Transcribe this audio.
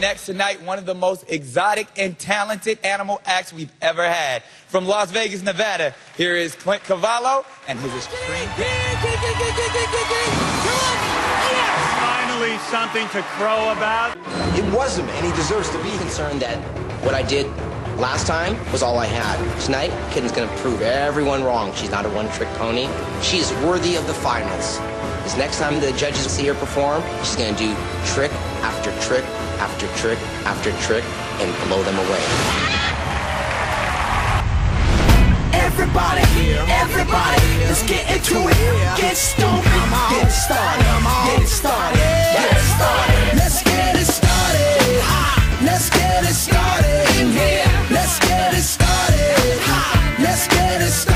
next tonight one of the most exotic and talented animal acts we've ever had. From Las Vegas, Nevada, here is CARVALHO and his extreme Finally something to crow about. It was him, and he deserves to be concerned that what I did last time was all I had. Tonight, Kitten's gonna prove everyone wrong. She's not a one-trick pony. She's worthy of the finals. This next time the judges see her perform, she's gonna do trick after trick after trick after trick and blow them away. Everybody, let's get into it. Get stoked, get started, get started, get started. Let's get it started. Let's get it started. Let's get it started. Let's get it started.